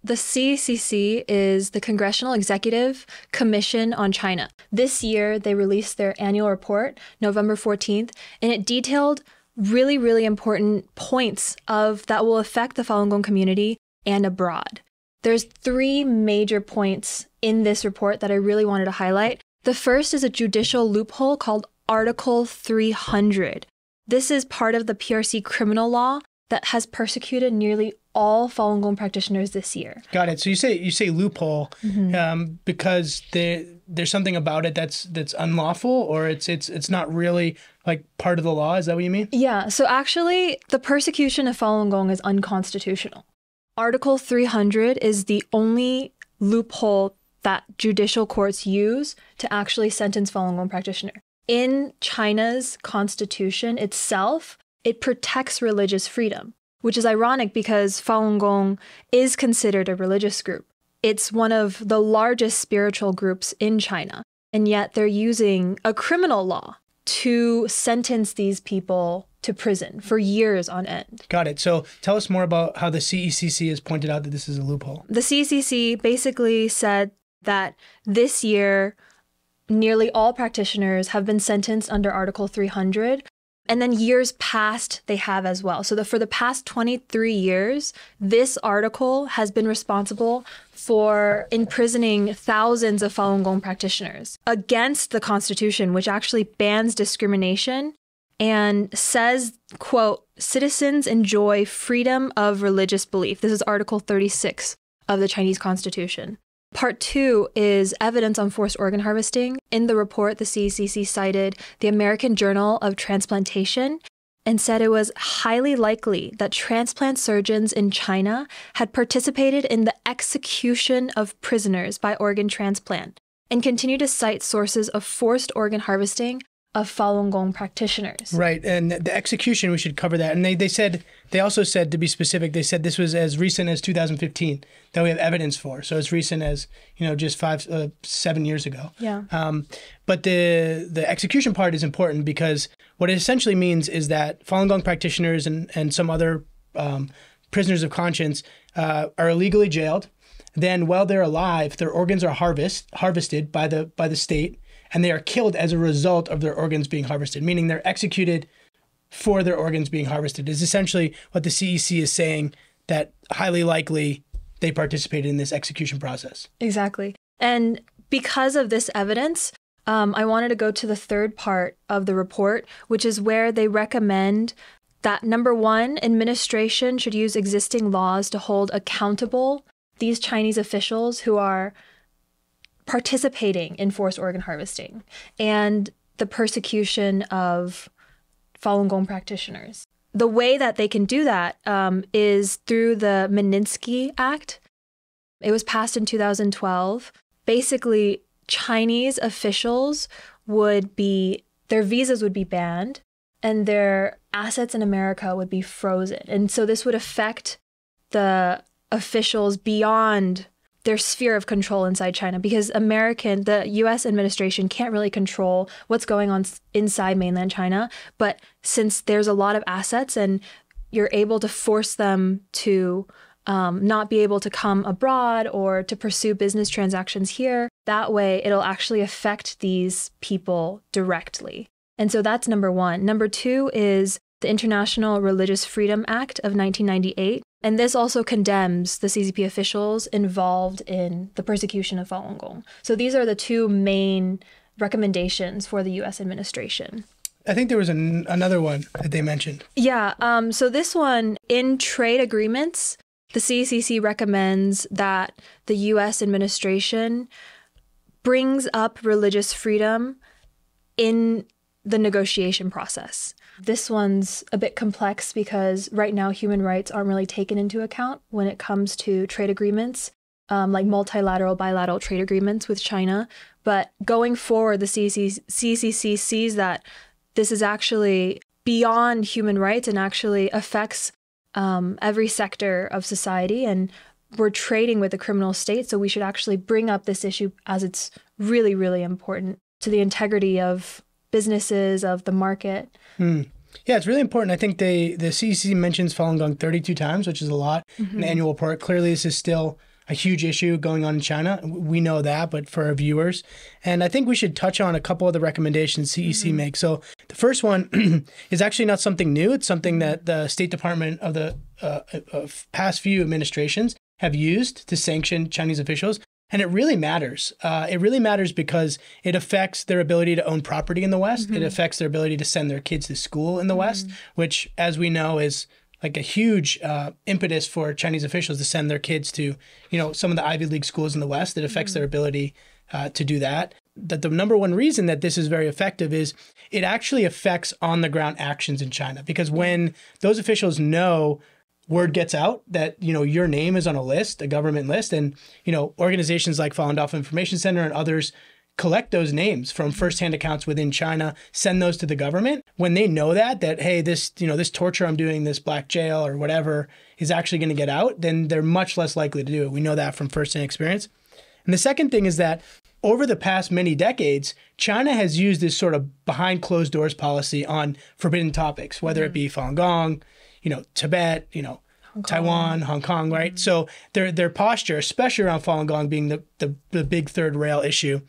The CECC is the Congressional Executive Commission on China. This year, they released their annual report, November 14th, and it detailed really, really important points that will affect the Falun Gong community and abroad. There's 3 major points in this report that I really wanted to highlight. The first is a judicial loophole called Article 300. This is part of the PRC criminal law that has persecuted nearly all Falun Gong practitioners this year. Got it. So you say loophole because there's something about it that's unlawful, or it's not really like part of the law. Is that what you mean? Yeah. So actually, the persecution of Falun Gong is unconstitutional. Article 300 is the only loophole that judicial courts use to actually sentence Falun Gong practitioners. In China's constitution itself, it protects religious freedom, which is ironic because Falun Gong is considered a religious group. It's one of the largest spiritual groups in China, and yet they're using a criminal law to sentence these people to prison for years on end. Got it. So tell us more about how the CECC has pointed out that this is a loophole. The CECC basically said that this year, nearly all practitioners have been sentenced under Article 300. And then years past, they have as well. So for the past 23 years, this article has been responsible for imprisoning thousands of Falun Gong practitioners against the Constitution, which actually bans discrimination and says, quote, citizens enjoy freedom of religious belief. This is Article 36 of the Chinese Constitution. Part 2 is evidence on forced organ harvesting. In the report, the CECC cited the American Journal of Transplantation and said it was highly likely that transplant surgeons in China had participated in the execution of prisoners by organ transplant, and continued to cite sources of forced organ harvesting of Falun Gong practitioners. Right, and the execution, we should cover that. And they also said, to be specific, they said this was as recent as 2015 that we have evidence for. So as recent as, just 7 years ago. Yeah. But the execution part is important because what it essentially means is that Falun Gong practitioners and some other prisoners of conscience are illegally jailed. Then while they're alive, their organs are harvested by the state, and they are killed as a result of their organs being harvested, meaning they're executed for their organs being harvested, is essentially what the CEC is saying, that highly likely they participated in this execution process. Exactly. And because of this evidence, I wanted to go to the third part of the report, which is where they recommend that, number 1, administration should use existing laws to hold accountable these Chinese officials who are participating in forced organ harvesting and the persecution of Falun Gong practitioners. The way that they can do that is through the Magnitsky Act. It was passed in 2012. Basically, Chinese officials their visas would be banned and their assets in America would be frozen. And so this would affect the officials beyond their sphere of control inside China, because the U.S. administration can't really control what's going on inside mainland China. But since there's a lot of assets and you're able to force them to not be able to come abroad or to pursue business transactions here, that way it'll actually affect these people directly. And so that's number 1. Number 2 is the International Religious Freedom Act of 1998. And this also condemns the CCP officials involved in the persecution of Falun Gong. So these are the 2 main recommendations for the U.S. administration. I think there was another one that they mentioned. Yeah. So this one, in trade agreements, the CECC recommends that the U.S. administration brings up religious freedom in the negotiation process. This one's a bit complex because right now human rights aren't really taken into account when it comes to trade agreements, like multilateral, bilateral trade agreements with China. But going forward, the CECC sees that this is actually beyond human rights and actually affects every sector of society. And we're trading with a criminal state, so we should actually bring up this issue as it's really, really important to the integrity of businesses, of the market. Yeah, it's really important. I think the CEC mentions Falun Gong 32 times, which is a lot, in the annual report. Clearly, this is still a huge issue going on in China. We know that, but for our viewers. And I think we should touch on a couple of the recommendations CEC makes. So the first one is actually not something new. It's something that the State Department of the past few administrations have used to sanction Chinese officials. And it really matters. It really matters because it affects their ability to own property in the West. It affects their ability to send their kids to school in the West, which, as we know, is like a huge impetus for Chinese officials to send their kids to, some of the Ivy League schools in the West. It affects their ability to do that. That the number one reason that this is very effective is it actually affects on-the-ground actions in China. Because when those officials know word gets out that, your name is on a list, a government list, and, organizations like Falun Gong Information Center and others collect those names from firsthand accounts within China, send those to the government. When they know that, hey, this torture I'm doing, this black jail or whatever is actually going to get out, then they're much less likely to do it. We know that from firsthand experience. And the second thing is that over the past many decades, China has used this sort of behind closed doors policy on forbidden topics, whether it be Falun Gong, Tibet, Taiwan, Hong Kong, right? So their posture, especially around Falun Gong being the big third rail issue,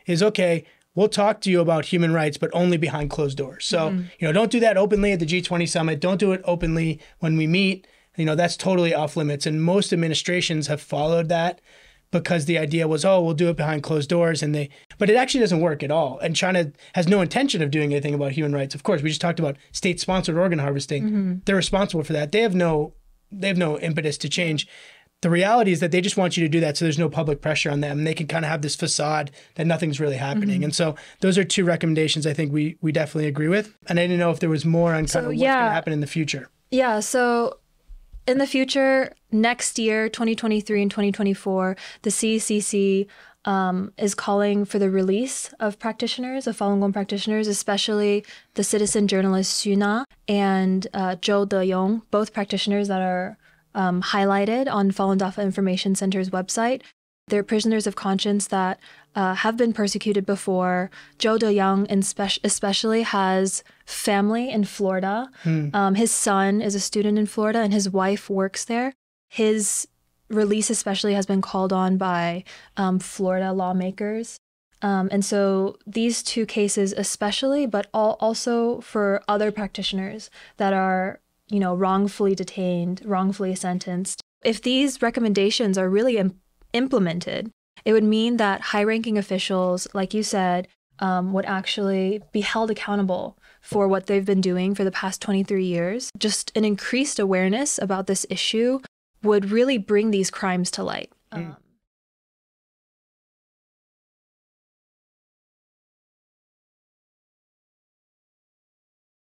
is okay, we'll talk to you about human rights, but only behind closed doors. So, don't do that openly at the G20 summit. Don't do it openly when we meet. That's totally off limits. And most administrations have followed that because the idea was, we'll do it behind closed doors. But it actually doesn't work at all. And China has no intention of doing anything about human rights. Of course, we just talked about state-sponsored organ harvesting. They're responsible for that. They have no impetus to change. The reality is that they just want you to do that so there's no public pressure on them. They can kind of have this facade that nothing's really happening. And so those are two recommendations I think we definitely agree with. And I didn't know if there was more on kind of what's going to happen in the future. Yeah, so in the future, next year, 2023 and 2024, the CECC is calling for the release of practitioners, of Falun Gong practitioners, especially the citizen journalist Xu Na and Zhou Deyong, both practitioners that are highlighted on Falun Dafa Information Center's website. They're prisoners of conscience that have been persecuted before. Zhou Deyong especially has family in Florida. His son is a student in Florida and his wife works there. His release especially has been called on by Florida lawmakers. And so these two cases especially, but also for other practitioners that are wrongfully detained, wrongfully sentenced. If these recommendations are really implemented, it would mean that high-ranking officials, like you said, would actually be held accountable for what they've been doing for the past 23 years. Just an increased awareness about this issue would really bring these crimes to light.